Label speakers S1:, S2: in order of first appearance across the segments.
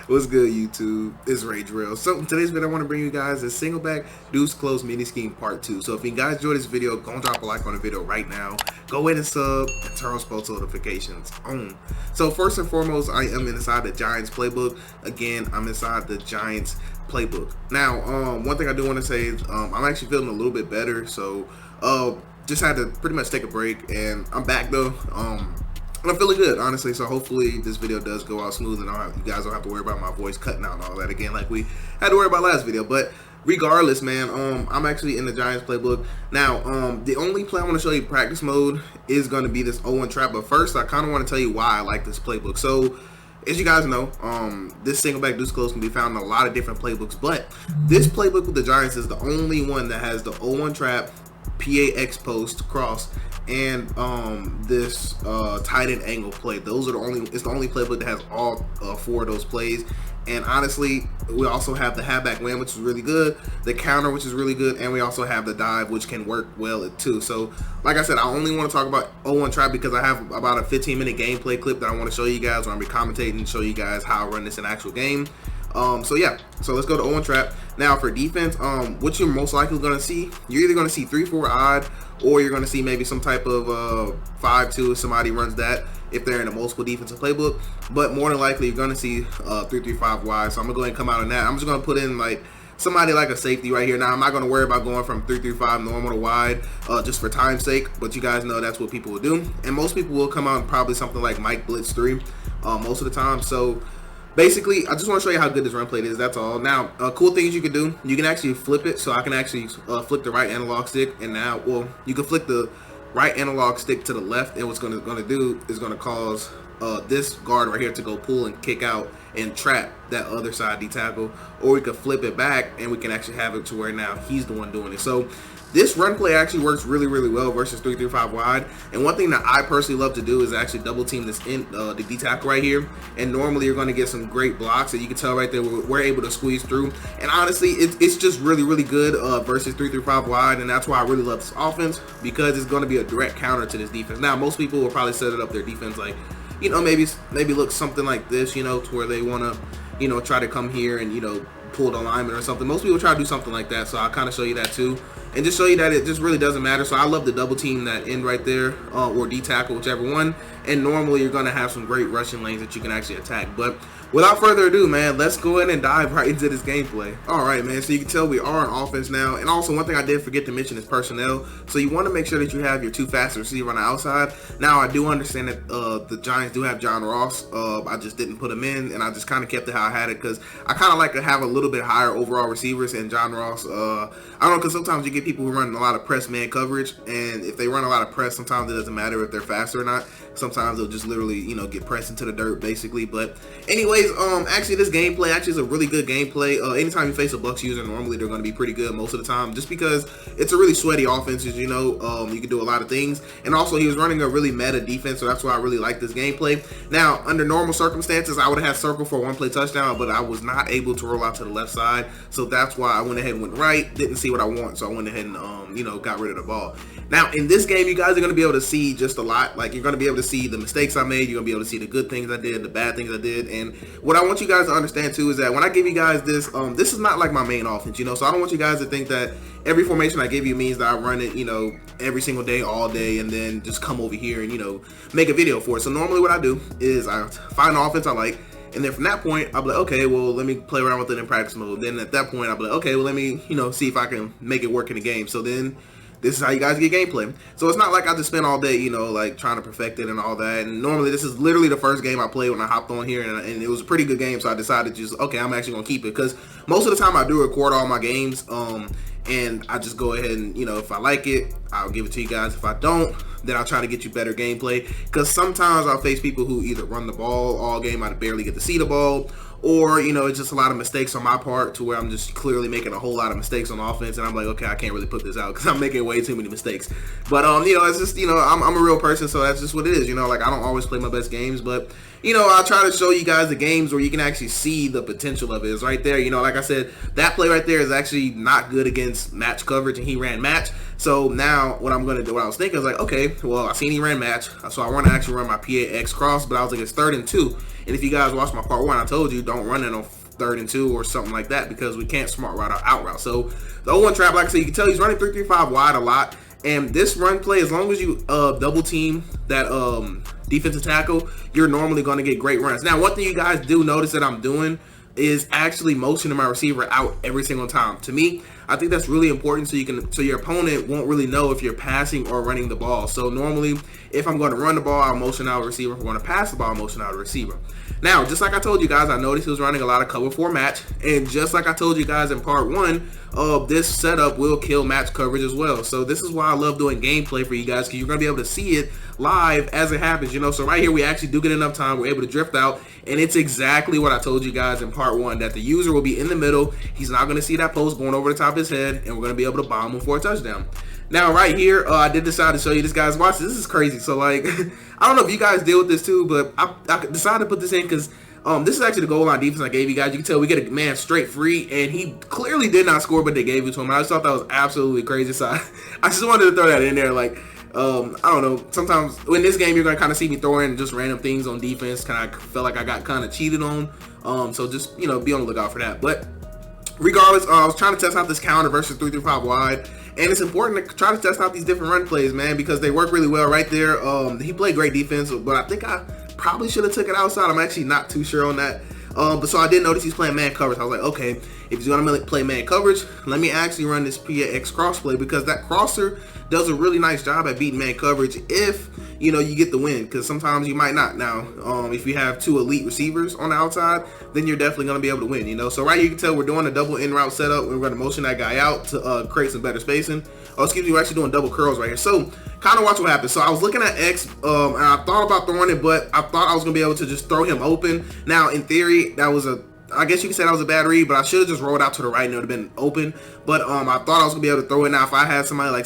S1: What's good, YouTube? It's Ray Drill. So in today's video, I want to bring you guys a Singleback Deuce Close mini scheme part 2. So if you guys enjoyed this video, go and drop a like on the video right now. Go ahead and sub and turn on post notifications on. So first and foremost, I am inside the Giants playbook. Again, I'm inside the Giants playbook. Now, one thing I do want to say is I'm actually feeling a little bit better. So just had to pretty much take a break, and I'm back though. I'm feeling good, honestly, so hopefully this video does go out smooth and you guys don't have to worry about my voice cutting out and all that again like we had to worry about last video. But regardless, man, I'm actually in the Giants playbook. Now, the only play I want to show you practice mode is going to be this 0-1 trap, but first I kind of want to tell you why I like this playbook. So, as you guys know, this Singleback Deuce Close can be found in a lot of different playbooks, but this playbook with the Giants is the only one that has the 0-1 trap, PAX post, cross, and this tight end angle play. Those are the only, it's the only playbook that has all 4 of those plays. And honestly, we also have the halfback wham, which is really good, the counter, which is really good, and we also have the dive, which can work well too. So like I said, I only want to talk about 0-1 trap because I have about a 15-minute gameplay clip that I want to show you guys, where I'm be commentating and show you guys how I run this in actual game. So yeah, so let's go to 0-1 trap. Now for defense, what you're most likely going to see, you're either going to see 3-4 odd, or you're going to see maybe some type of 5-2 if somebody runs that, if they're in a multiple defensive playbook. But more than likely, you're going to see 3-3-5 wide. So I'm going to go ahead and come out on that. I'm just going to put in like somebody like a safety right here. Now, I'm not going to worry about going from 3-3-5 normal to wide just for time's sake, but you guys know that's what people will do. And most people will come out and probably something like Mike Blitz 3 most of the time. So basically, I just want to show you how good this run plate is. That's all. Now, cool things you can do. You can actually flip it. So I can actually flick the right analog stick. And now, well, you can flick the right analog stick to the left. And what's going to do is going to cause this guard right here to go pull and kick out and trap that other side D tackle. Or we could flip it back and we can actually have it to where now he's the one doing it. So this run play actually works really, really well versus 3-3-5 wide. And one thing that I personally love to do is actually double team this in the D tackle right here. And normally you're going to get some great blocks, and you can tell right there we're able to squeeze through. And honestly, it's just really, really good versus 3-3-5 wide. And that's why I really love this offense, because it's going to be a direct counter to this defense. Now, most people will probably set it up their defense like, you know, maybe look something like this, you know, to where they want to, you know, try to come here and, you know, pull the alignment or something. Most people try to do something like that, so I'll kind of show you that too, and just show you that it just really doesn't matter. So I love the double team that end right there, or D tackle, whichever one. And normally you're going to have some great rushing lanes that you can actually attack. But without further ado, man, let's go ahead and dive right into this gameplay. All right, man, so you can tell we are on offense now. And also, one thing I did forget to mention is personnel. So you want to make sure that you have your 2 fast receivers on the outside. Now, I do understand that the Giants do have John Ross. I just didn't put him in, and I just kind of kept it how I had it, because I kind of like to have a little bit higher overall receivers. And John Ross, I don't know, because sometimes you get people who run a lot of press man coverage, and if they run a lot of press, sometimes it doesn't matter if they're faster or not. Sometimes they'll just literally, you know, get pressed into the dirt, basically. But anyways, actually this gameplay actually is a really good gameplay. Anytime you face a Bucs user, normally they're going to be pretty good most of the time, just because it's a really sweaty offense, as you know. You can do a lot of things, and also he was running a really meta defense, so that's why I really like this gameplay. Now, under normal circumstances, I would have had circle for a 1-play touchdown, but I was not able to roll out to the left side, so that's why I went ahead and went right. Didn't see what I want, so I went ahead and you know, got rid of the ball. Now, in this game, you guys are going to be able to see just a lot. Like, you're going to be able to see the mistakes I made. You're going to be able to see the good things I did, the bad things I did. And what I want you guys to understand, too, is that when I give you guys this, this is not like my main offense, you know? So I don't want you guys to think that every formation I give you means that I run it, you know, every single day, all day, and then just come over here and, you know, make a video for it. So normally what I do is I find an offense I like, and then from that point, I'll be like, okay, well, let me play around with it in practice mode. Then at that point, I'll be like, okay, well, let me, you know, see if I can make it work in the game. So then this is how you guys get gameplay. So it's not like I just spent all day, you know, like trying to perfect it and all that. And normally this is literally the first game I played when I hopped on here, and it was a pretty good game. So I decided just, okay, I'm actually gonna keep it, because most of the time I do record all my games, and I just go ahead and, you know, if I like it, I'll give it to you guys. If I don't, then I'll try to get you better gameplay, because sometimes I'll face people who either run the ball all game, I barely get to see the ball, or, you know, it's just a lot of mistakes on my part to where I'm just clearly making a whole lot of mistakes on offense, and I'm like, okay, I can't really put this out because I'm making way too many mistakes. But you know, it's just, you know, I'm a real person, so that's just what it is, you know. Like, I don't always play my best games, but, you know, I'll try to show you guys the games where you can actually see the potential of it. It's right there. You know, like I said, that play right there is actually not good against match coverage, and he ran match. So now what I'm going to do, what I was thinking is like, okay, well, I seen he ran match, so I want to actually run my PAX cross, but I was like, it's 3rd and 2. And if you guys watched my part 1, I told you don't run it on 3rd and 2 or something like that because we can't smart route or out route. So the 0-1 trap, like I said, you can tell he's running 3-3-5 wide a lot. And this run play, as long as you double team that defensive tackle, you're normally going to get great runs. Now, one thing you guys do notice that I'm doing is actually motioning my receiver out every single time. To me, I think that's really important so your opponent won't really know if you're passing or running the ball. So normally, if I'm going to run the ball, I'll motion out a receiver. If I'm going to pass the ball, I'll motion out a receiver. Now, just like I told you guys, I noticed he was running a lot of cover 4 match, and just like I told you guys in part 1, this setup will kill match coverage as well. So this is why I love doing gameplay for you guys, because you're going to be able to see it live as it happens, you know. So right here, we actually do get enough time. We're able to drift out, and it's exactly what I told you guys in part 1, that the user will be in the middle. He's not going to see that post going over the top of his head, and we're going to be able to bomb him for a touchdown. Now, right here, I did decide to show you this, guys. Watch this. This is crazy. So, like, I don't know if you guys deal with this too, but I decided to put this in because this is actually the goal line defense I gave you guys. You can tell we get a man straight free, and he clearly did not score, but they gave it to him. I just thought that was absolutely crazy. So I just wanted to throw that in there. Like, I don't know. Sometimes in this game, you're going to kind of see me throwing just random things on defense. Kind of felt like I got kind of cheated on. So just, you know, be on the lookout for that. But regardless, I was trying to test out this counter versus 3-3-5 wide. And it's important to try to test out these different run plays, man, because they work really well right there. He played great defense, but I think I probably should have took it outside. I'm actually not too sure on that. But so I did notice he's playing man coverage. I was like, okay, if he's going to play man coverage, let me actually run this PAX cross play, because that crosser does a really nice job at beating man coverage if, you know, you get the win, because sometimes you might not. Now, if you have 2 elite receivers on the outside, then you're definitely going to be able to win, you know. So right here, you can tell we're doing a double in route setup. We're going to motion that guy out to create some better spacing. Oh, excuse me, we're actually doing double curls right here. So kind of watch what happens. So I was looking at X, and I thought about throwing it, but I thought I was going to be able to just throw him open. Now, in theory, that was I guess you could say that was a bad read, but I should have just rolled out to the right and it would have been open. But I thought I was gonna be able to throw it. Now, if I had somebody like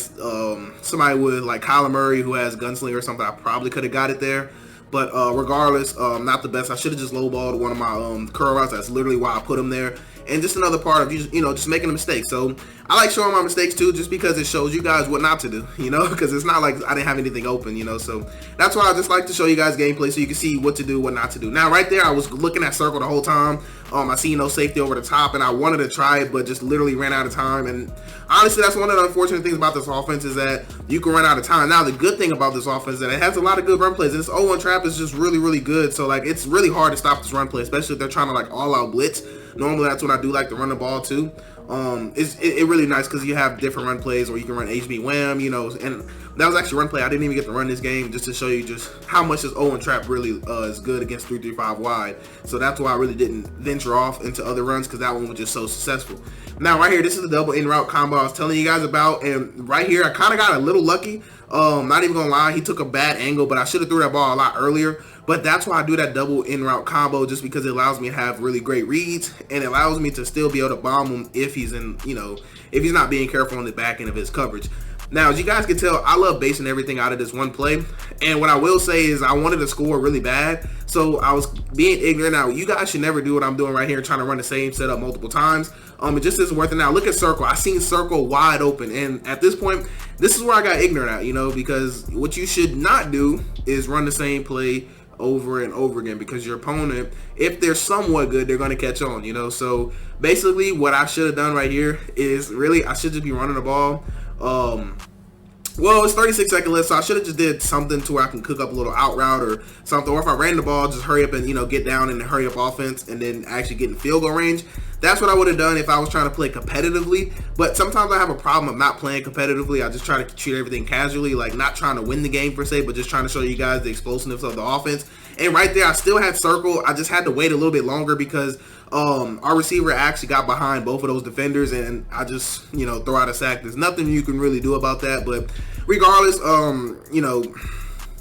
S1: somebody with like Kyler Murray who has gunslinger or something, I probably could have got it there. But regardless, not the best. I should have just lowballed one of my curl routes. That's literally why I put him there. And just another part of just making a mistake. So I like showing my mistakes too, just because it shows you guys what not to do, you know, because it's not like I didn't have anything open, you know. So that's why I just like to show you guys gameplay so you can see what to do, what not to do. Now, right there, I was looking at circle the whole time. I seen no safety over the top, and I wanted to try it, but just literally ran out of time. And honestly, that's one of the unfortunate things about this offense, is that you can run out of time. Now, the good thing about this offense is that it has a lot of good run plays. This 0-1 trap is just really, really good. So, like, it's really hard to stop this run play, especially if they're trying to, like, all-out blitz. Normally, that's when I do like to run the ball, too. It's really nice because you have different run plays, or you can run HB Wham, you know, and that was actually a run play. I didn't even get to run this game, just to show you just how much this 0-1 trap really is good against 3-3-5 wide. So that's why I really didn't venture off into other runs, because that one was just so successful. Now, right here, this is the double in route combo I was telling you guys about, and right here, I kind of got a little lucky. Not even gonna lie, he took a bad angle, but I should have threw that ball a lot earlier. But that's why I do that double in route combo, just because it allows me to have really great reads, and it allows me to still be able to bomb him if he's in, you know, if he's not being careful on the back end of his coverage. Now, as you guys can tell, I love basing everything out of this one play. And what I will say is I wanted to score really bad, so I was being ignorant. Now, you guys should never do what I'm doing right here, trying to run the same setup multiple times. It just isn't worth it. Now, look at circle. I seen circle wide open, and at this point, this is where I got ignorant at, you know, because what you should not do is run the same play over and over again, because your opponent, if they're somewhat good, they're going to catch on, you know. So basically what I should have done right here is really I should just be running the ball. Well, it's 36 seconds left, so I should have just did something to where I can cook up a little out route or something, or if I ran the ball, just hurry up and, you know, get down and hurry up offense and then actually get in field goal range. That's what I would have done if I was trying to play competitively. But sometimes I have a problem of not playing competitively. I just try to treat everything casually, like not trying to win the game per se, but just trying to show you guys the explosiveness of the offense. And right there, I still had circle. I just had to wait a little bit longer because our receiver actually got behind both of those defenders, and I just, you know, throw out a sack. There's nothing you can really do about that. But regardless, you know,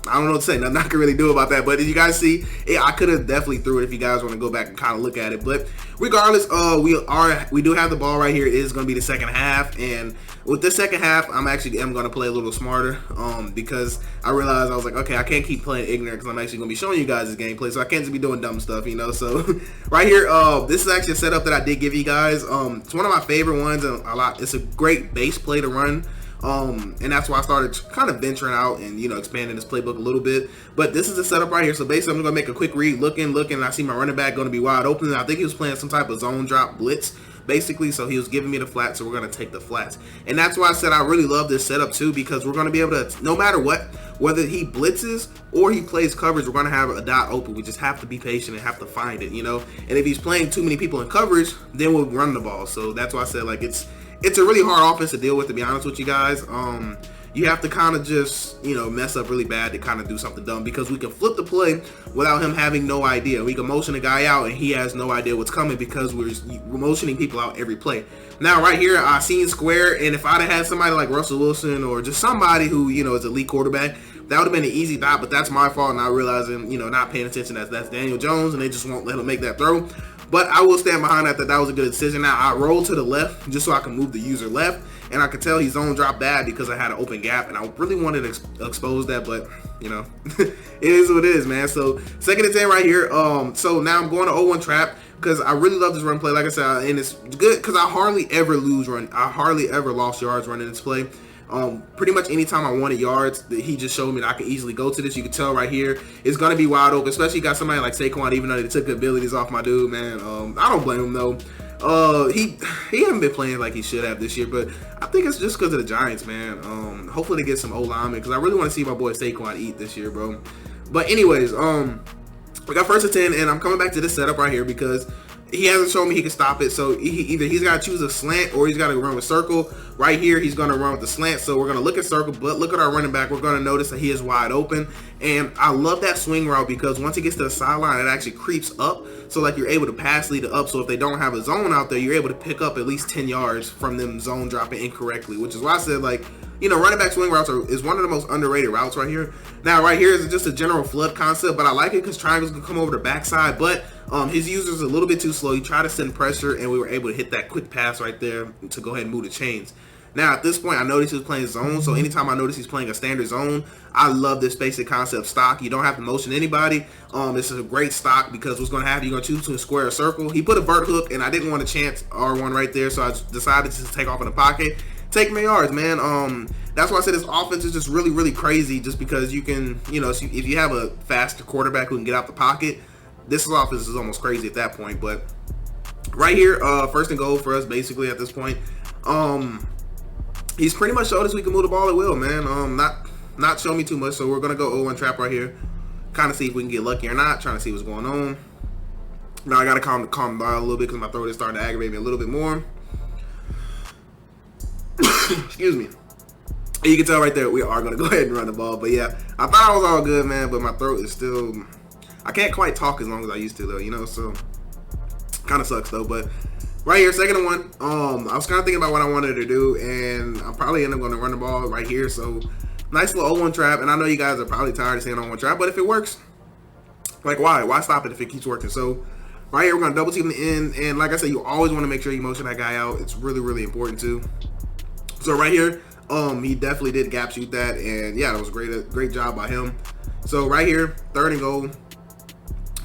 S1: I don't know what to say. Nothing I can really do about that. But as you guys see, I could have definitely threw it if you guys want to go back and kind of look at it. But regardless, we do have the ball right here. It is going to be the second half, and with the second half, I'm going to play a little smarter because I realized I was like, okay, I can't keep playing ignorant because I'm actually going to be showing you guys this gameplay, so I can't just be doing dumb stuff, you know. So right here, this is actually a setup that I did give you guys. It's one of my favorite ones, and it's a great base play to run. And that's why I started kind of venturing out and, you know, expanding this playbook a little bit. But this is the setup right here. So basically, I'm going to make a quick read, looking, and I see my running back going to be wide open. And I think he was playing some type of zone drop blitz, basically. So he was giving me the flats, so we're going to take the flats. And that's why I said I really love this setup too, because we're going to be able to, no matter what, whether he blitzes or he plays coverage, we're going to have a dot open. We just have to be patient and have to find it, you know. And if he's playing too many people in coverage, then we'll run the ball. So that's why I said, like, it's a really hard offense to deal with, to be honest with you guys. You have to kind of just, you know, mess up really bad to kind of do something dumb, because we can flip the play without him having no idea. We can motion a guy out and he has no idea what's coming, because we're motioning people out every play. Now right here, I seen square, and if I'd have had somebody like Russell Wilson or just somebody who, you know, is an elite quarterback, that would have been an easy dot. But that's my fault, not realizing, you know, not paying attention that's Daniel Jones, and they just won't let him make that throw. But I will stand behind that was a good decision. Now I rolled to the left just so I can move the user left, and I could tell he zone dropped bad because I had an open gap, and I really wanted to expose that, but you know, it is what it is, man. So 2nd and 10 right here. So now I'm going to 0-1 trap, because I really love this run play. Like I said, and it's good because I hardly ever lost yards running this play. Pretty much anytime I wanted yards, he just showed me that I could easily go to this. You can tell right here, it's going to be wide open, especially you got somebody like Saquon, even though they took the abilities off my dude, man. I don't blame him, though. He hasn't been playing like he should have this year, but I think it's just because of the Giants, man. Hopefully they get some O-linemen, because I really want to see my boy Saquon eat this year, bro. But anyways, we got 1st and 10, and I'm coming back to this setup right here because he hasn't shown me he can stop it. So either he's got to choose a slant or he's got to run with circle. Right here, he's going to run with the slant. So we're going to look at circle, but look at our running back. We're going to notice that he is wide open. And I love that swing route, because once he gets to the sideline, it actually creeps up. So like you're able to pass lead it up. So if they don't have a zone out there, you're able to pick up at least 10 yards from them zone dropping incorrectly, which is why I said, like, you know, running back swing routes is one of the most underrated routes right here. Now, right here is just a general flood concept, but I like it because triangles can come over the backside, but his user's a little bit too slow. He tried to send pressure, and we were able to hit that quick pass right there to go ahead and move the chains. Now, at this point, I noticed he was playing zone, so anytime I notice he's playing a standard zone, I love this basic concept stock. You don't have to motion anybody. This is a great stock, because what's going to happen, you're going to choose between square or circle. He put a vert hook, and I didn't want to chance R1 right there, so I decided to take off in the pocket. Take my yards, man. That's why I said this offense is just really, really crazy, just because you can, you know, if you have a faster quarterback who can get out the pocket, this offense is almost crazy at that point. But right here, 1st and goal for us, basically, at this point. He's pretty much showed us we can move the ball at will, man. Not show me too much, so we're going to go 0-1 trap right here. Kind of see if we can get lucky or not, trying to see what's going on. Now I got to calm down a little bit, because my throat is starting to aggravate me a little bit more. Excuse me. You can tell right there we are going to go ahead and run the ball. But yeah, I thought I was all good, man, but my throat is still, I can't quite talk as long as I used to, though, you know, so kind of sucks, though. But right here, 2nd and 1, I was kind of thinking about what I wanted to do, and I'm probably end up going to run the ball right here. So nice little 0-1 trap, and I know you guys are probably tired of saying 0-1 trap, but if it works, like, why stop it if it keeps working? So right here, we're going to double team the end, and like I said, you always want to make sure you motion that guy out. It's really, really important too. So right here, he definitely did gap shoot that, and yeah, that was a great job by him. So right here, 3rd and goal.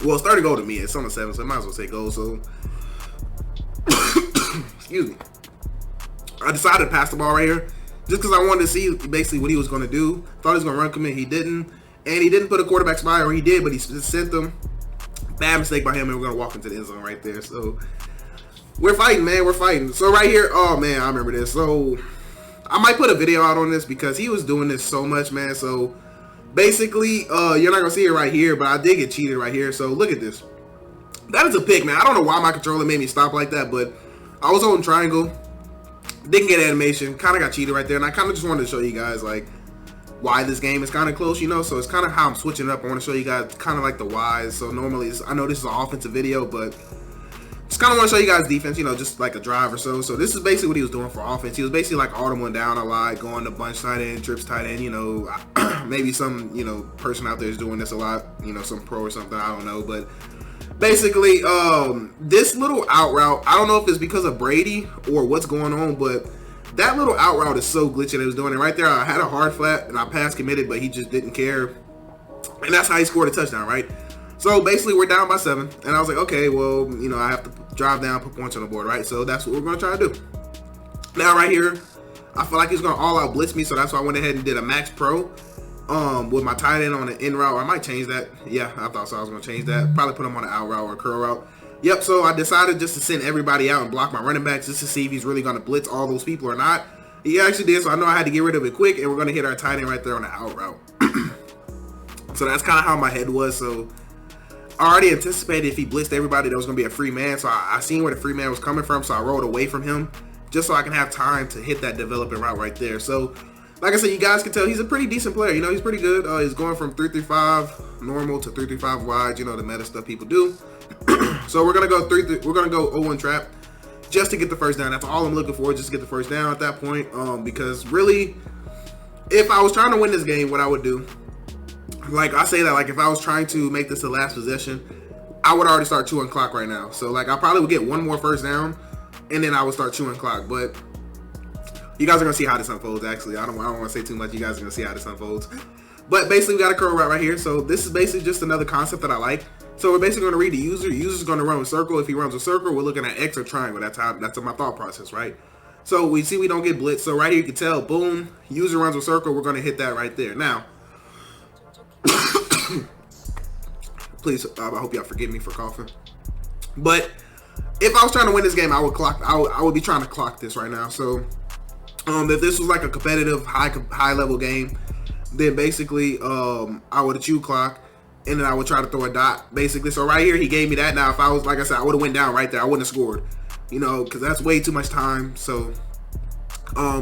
S1: Well, it's 3rd and goal to me. It's on the 7, so I might as well say goal. So, excuse me. I decided to pass the ball right here, just because I wanted to see basically what he was going to do. Thought he was going to run commit, he didn't, and he didn't put a quarterback spy, or he did, but he just sent them. Bad mistake by him, and we're going to walk into the end zone right there. So we're fighting, man. We're fighting. So right here, oh man, I remember this. So I might put a video out on this, because he was doing this so much, man. So basically, you're not gonna see it right here, but I did get cheated right here. So look at this. That is a pick, man. I don't know why my controller made me stop like that, but I was holding triangle, didn't get animation, kind of got cheated right there, and I kind of just wanted to show you guys like why this game is kind of close, you know. So it's kind of how I'm switching it up. I want to show you guys kind of like the whys. So normally, I know this is an offensive video, but just kind of want to show you guys defense, you know, just like a drive or so. So this is basically what he was doing for offense. He was basically like audible down a lot, going to bunch tight end, trips tight end, you know. Maybe some, you know, person out there is doing this a lot, you know, some pro or something, I don't know. But basically, this little out route, I don't know if it's because of Brady or what's going on, but that little out route is so glitchy that he was doing it. Right there, I had a hard flat and I pass committed, but he just didn't care. And that's how he scored a touchdown, right? So basically, we're down by 7, and I was like, okay, well, you know, I have to drive down, put points on the board, right? So that's what we're going to try to do. Now, right here, I feel like he's gonna all out blitz me, so that's why I went ahead and did a max pro with my tight end on an in route. I might change that. Yeah, I thought so. I was gonna change that. Probably put him on an out route or a curl route. Yep, so I decided just to send everybody out and block my running backs just to see if he's really gonna blitz all those people or not. He actually did, so I know I had to get rid of it quick, and we're gonna hit our tight end right there on the out route. So that's kind of how my head was. So I already anticipated if he blitzed everybody, there was going to be a free man. So I seen where the free man was coming from, so I rolled away from him just so I can have time to hit that developing route right there. So, like I said, you guys can tell he's a pretty decent player. You know, he's pretty good. He's going from 3-3-5 normal to 3-3-5 wide. You know, the meta stuff people do. So we're gonna go 0-1 trap just to get the first down. That's all I'm looking for, just to get the first down at that point. Because really, if I was trying to win this game, what I would do, like I say that, like if I was trying to make this the last possession, I would already start chewing clock right now. So like I probably would get one more first down, and then I would start chewing clock. But you guys are gonna see how this unfolds. Actually, I don't want to say too much. You guys are gonna see how this unfolds. But basically, we got a curl route right here. So this is basically just another concept that I like. So we're basically going to read the user. The user's going to run a circle. If he runs a circle, we're looking at X or triangle. That's my thought process, right? So we see we don't get blitzed. So right here, you can tell, boom, user runs a circle. We're going to hit that right there. Now, please, I hope y'all forgive me for coughing. But if I was trying to win this game, I would be trying to clock this right now. So if this was like a competitive high level game, then basically I would have chew clock, and then I would try to throw a dot, basically. So right here, he gave me that. Now, if I was, like I said, I would have went down right there. I wouldn't have scored, you know, because that's way too much time. So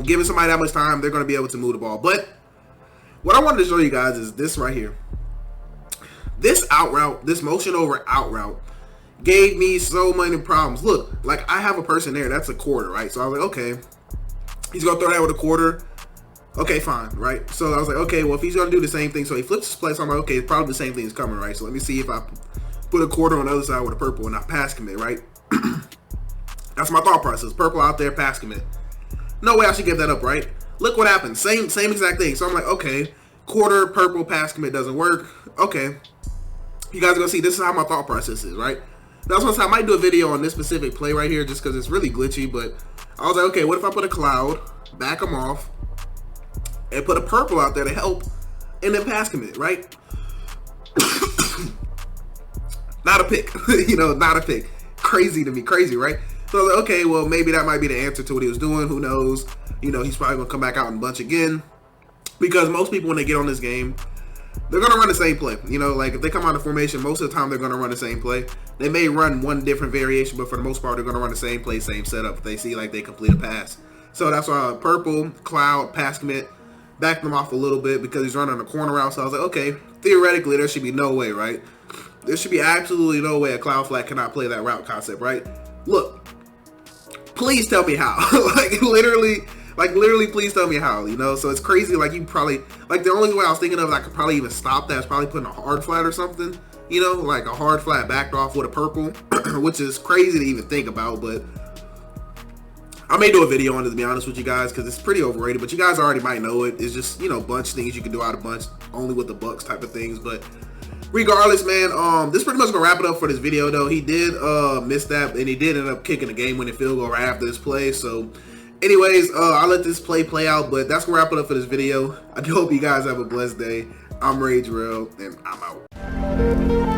S1: giving somebody that much time, they're going to be able to move the ball. But what I wanted to show you guys is this right here. This out route, this motion over out route, gave me so many problems. Look, like I have a person there. That's a quarter, right? So I was like, okay, he's going to throw that with a quarter. Okay, fine, right? So I was like, okay, well, if he's going to do the same thing, so he flips his play, so I'm like, okay, it's probably the same thing is coming, right? So let me see if I put a quarter on the other side with a purple and I pass commit, right? That's my thought process. Purple out there, pass commit. No way I should give that up, right? Look what happened. Same exact thing. So I'm like, okay, quarter, purple, pass commit doesn't work. Okay. You guys are going to see this is how my thought process is, right? That's what I might do a video on this specific play right here just because it's really glitchy, but I was like, okay, what if I put a cloud, back them off, and put a purple out there to help, and then pass commit, right? Not a pick, you know, not a pick. Crazy to me, crazy, right? So I was like, okay, well, maybe that might be the answer to what he was doing. Who knows? You know, he's probably going to come back out and bunch again, because most people, when they get on this game, they're going to run the same play. You know, like if they come out of formation, most of the time they're going to run the same play. They may run one different variation, but for the most part, they're going to run the same play, same setup. If they see like they complete a pass. So that's why purple, cloud, pass commit, back them off a little bit because he's running a corner route. So I was like, okay, theoretically, there should be no way, right? There should be absolutely no way a cloud flat cannot play that route concept, right? Look, please tell me how. like literally, please tell me how, you know? So it's crazy. Like you probably, like the only way I was thinking of, I could probably even stop that is probably putting a hard flat or something, you know, like a hard flat backed off with a purple, which is crazy to even think about, but I may do a video on it, to be honest with you guys, because it's pretty overrated, but you guys already might know it. It's just, you know, bunch things you can do out of bunch, only with the Bucks type of things. But regardless, man, this pretty much gonna wrap it up for this video, though. He did miss that, and he did end up kicking a game-winning field goal right after this play. So, anyways, I'll let this play out, but that's gonna wrap it up for this video. I do hope you guys have a blessed day. I'm Ray Jarrell, and I'm out.